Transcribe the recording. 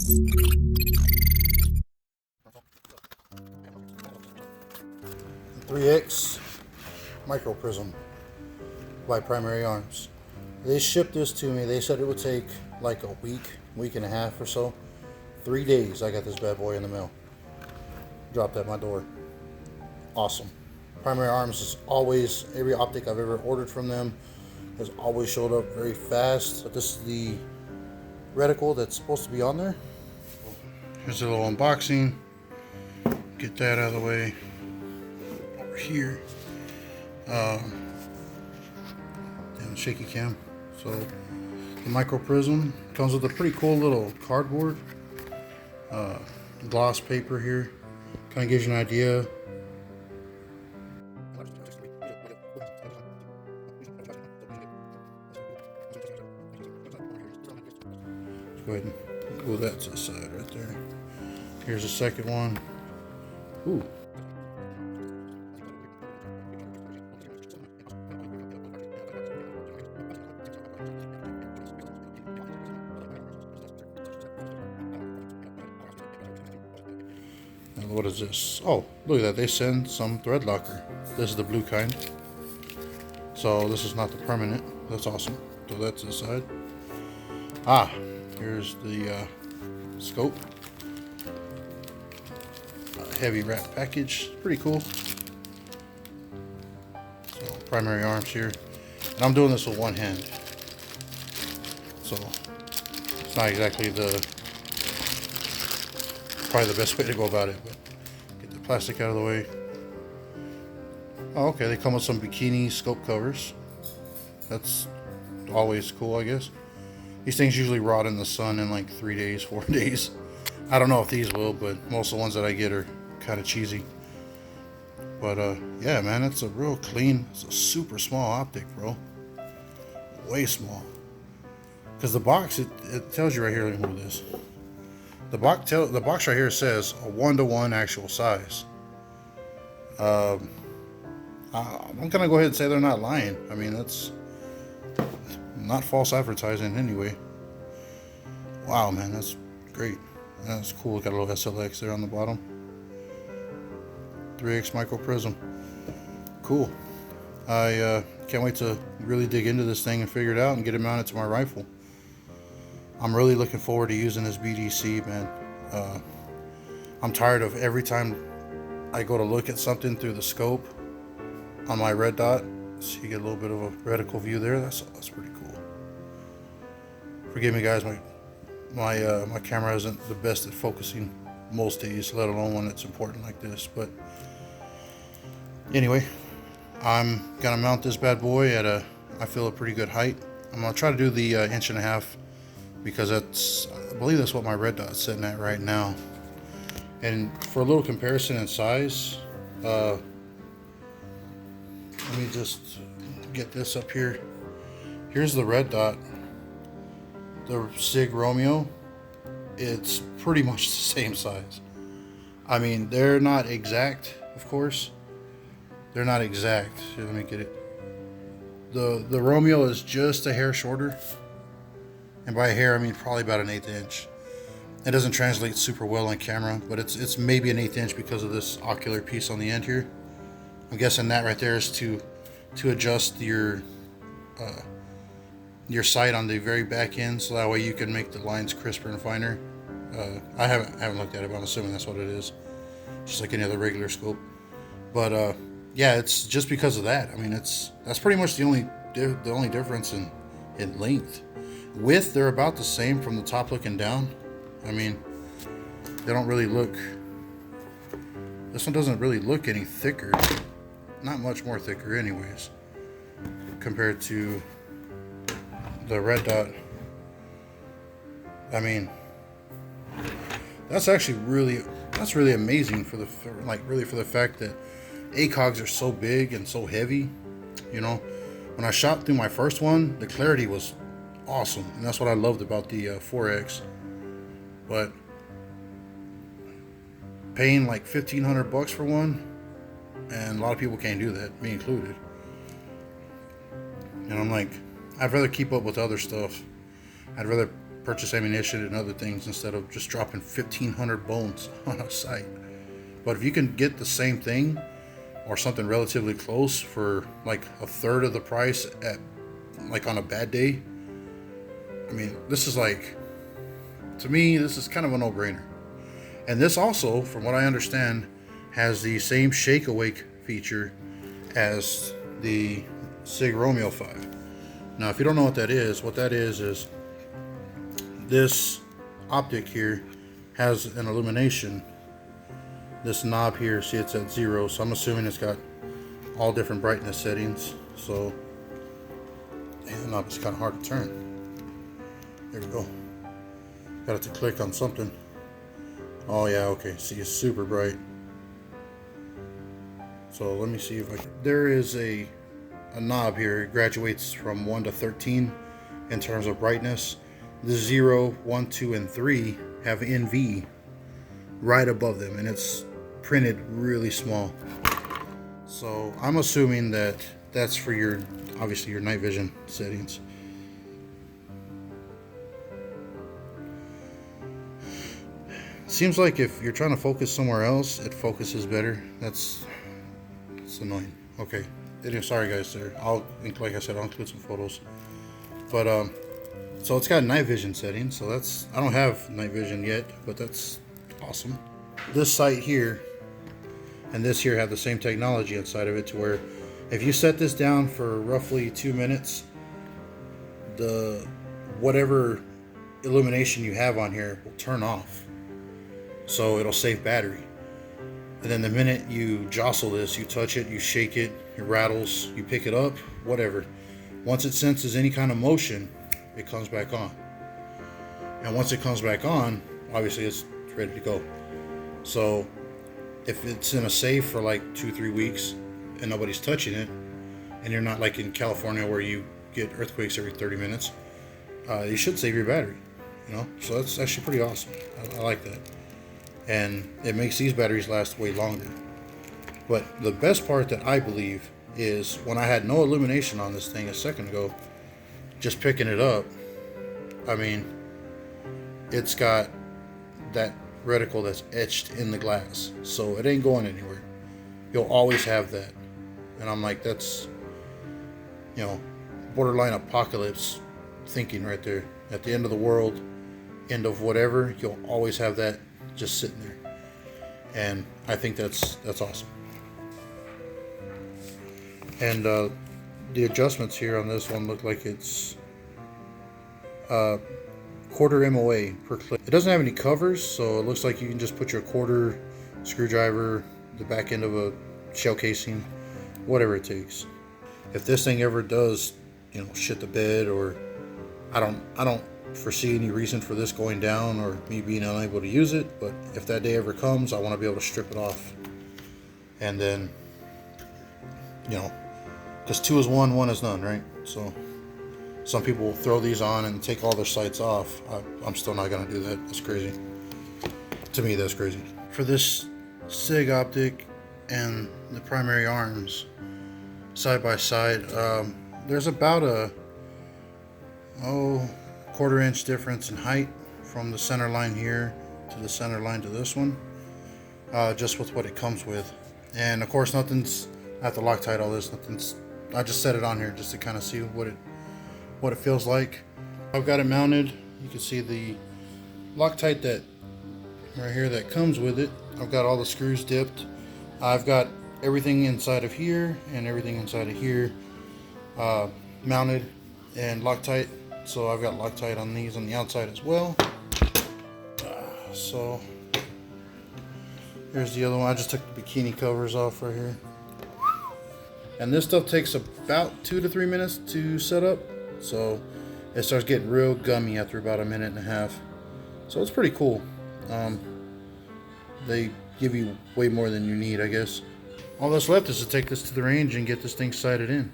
.3x Micro Prism by Primary Arms. They shipped this to me. They said it would take like a week and a half or so. 3 days I got this bad boy in the mail. Dropped at my door. Awesome. Primary Arms is always, every optic I've ever ordered from them has always showed up very fast. So this is the reticle that's supposed to be on there. Here's a little unboxing. Get that out of the way. Over here. And shaky cam. So the Micro Prism comes with a pretty cool little cardboard. Gloss paper here. Kind of gives you an idea. Let's go ahead and move that to the side right there. Here's the second one. Ooh. And what is this? Oh, look at that. They send some thread locker. This is the blue kind. So this is not the permanent. That's awesome. So that's the side. Ah, here's the scope. Heavy wrap package. Pretty cool. So Primary Arms here. And I'm doing this with one hand. So it's not exactly probably the best way to go about it, but get the plastic out of the way. Oh, okay, they come with some bikini scope covers. That's always cool, I guess. These things usually rot in the sun in like 3 days, 4 days. I don't know if these will, but most of the ones that I get are kind of cheesy. But yeah, man, it's a real clean, it's a super small optic, bro. Way small. Because the box, it tells you right here, let me move this. The box right here says a 1-to-1 actual size. I'm gonna go ahead and say they're not lying. I mean, that's not false advertising anyway. Wow, man, that's great. That's cool. Got a little SLx there on the bottom. 3x Micro Prism. Cool. I can't wait to really dig into this thing and figure it out and get it mounted to my rifle. I'm really looking forward to using this BDC, man. I'm tired of every time I go to look at something through the scope on my red dot. So you get a little bit of a reticle view there. That's pretty cool. Forgive me, guys. My camera isn't the best at focusing most days, let alone when it's important like this. But anyway, I'm gonna mount this bad boy at I feel a pretty good height. I'm gonna try to do the 1.5 inches because I believe that's what my red dot's sitting at right now. And for a little comparison in size, let me just get this up here. Here's the red dot, the Sig Romeo. It's pretty much the same size. I mean, they're not exact, of course. They're not exact. Here, let me get it. The Romeo is just a hair shorter. And by a hair, I mean probably about an 1/8 inch. It doesn't translate super well on camera, but it's maybe an 1/8 inch because of this ocular piece on the end here. I'm guessing that right there is to adjust your sight on the very back end, so that way you can make the lines crisper and finer. I haven't looked at it, but I'm assuming that's what it is, just like any other regular scope. But yeah, it's just because of that. I mean, that's pretty much the only difference in length. Width, they're about the same from the top looking down. I mean, they don't really look. This one doesn't really look any thicker. Not much more thicker, anyways, compared to the red dot. I mean, that's actually really amazing for the fact that ACOGs are so big and so heavy. You know, when I shot through my first one, the clarity was awesome, and that's what I loved about the 4X. But paying like $1,500 for one, and a lot of people can't do that, me included. And I'm like, I'd rather keep up with other stuff. I'd rather purchase ammunition and other things instead of just dropping 1,500 bones on a sight. But if you can get the same thing or something relatively close for like a third of the price at like on a bad day, I mean, this is like, to me, this is kind of a no-brainer. And this also, from what I understand, has the same shake awake feature as the SIG Romeo 5. Now, if you don't know what that is this optic here has an illumination. This knob here, see, it's at 0, so I'm assuming it's got all different brightness settings. So, and the knob is kind of hard to turn. There we go. Got it to click on something. Oh yeah, okay. See, it's super bright. So let me see if I can. There is a knob here. It graduates from 1 to 13 in terms of brightness. The 0, 1, 2, and 3 have NV right above them, and it's printed really small. So I'm assuming that that's for your, obviously, your night vision settings. Seems like if you're trying to focus somewhere else, it focuses better. It's annoying. Okay. Anyway, sorry guys, there. Like I said, I'll include some photos. But so it's got night vision settings. So that's, I don't have night vision yet, but that's awesome. This sight here and this here have the same technology inside of it, to where if you set this down for roughly 2 minutes, the whatever illumination you have on here will turn off. So it'll save battery. And then the minute you jostle this, you touch it, you shake it, it rattles, you pick it up, whatever. Once it senses any kind of motion, it comes back on. And once it comes back on, obviously it's ready to go. So if it's in a safe for like 2-3 weeks and nobody's touching it, and you're not like in California where you get earthquakes every 30 minutes, you should save your battery, you know? So that's actually pretty awesome. I like that. And it makes these batteries last way longer. But the best part that I believe is when I had no illumination on this thing a second ago, just picking it up, I mean, it's got that reticle that's etched in the glass, so it ain't going anywhere. You'll always have that. And I'm like, that's, you know, borderline apocalypse thinking right there. At the end of the world, end of whatever, you'll always have that just sitting there. And I think that's awesome. And the adjustments here on this one look like it's quarter MOA per clip. It doesn't have any covers, so it looks like you can just put your quarter, screwdriver, the back end of a shell casing, whatever it takes. If this thing ever does, you know, shit the bed, or I don't foresee any reason for this going down or me being unable to use it, but if that day ever comes, I want to be able to strip it off. And then, you know, because 2 is 1, 1 is none, right? So some people will throw these on and take all their sights off. I'm still not going to do that. That's crazy. To me, that's crazy. For this SIG optic and the Primary Arms side by side, there's about a quarter-inch difference in height from the center line here to the center line to this one, just with what it comes with. And of course, nothing's, I have to Loctite all this. Nothing's, I just set it on here just to kind of see what it feels like. I've got it mounted. You can see the Loctite that right here that comes with it. I've got all the screws dipped. I've got everything inside of here and everything inside of here mounted and Loctite. So I've got Loctite on these on the outside as well. So here's the other one. I just took the bikini covers off right here. And this stuff takes about 2 to 3 minutes to set up. So it starts getting real gummy after about 1.5 minutes. So it's pretty cool. They give you way more than you need, I guess. All that's left is to take this to the range and get this thing sighted in.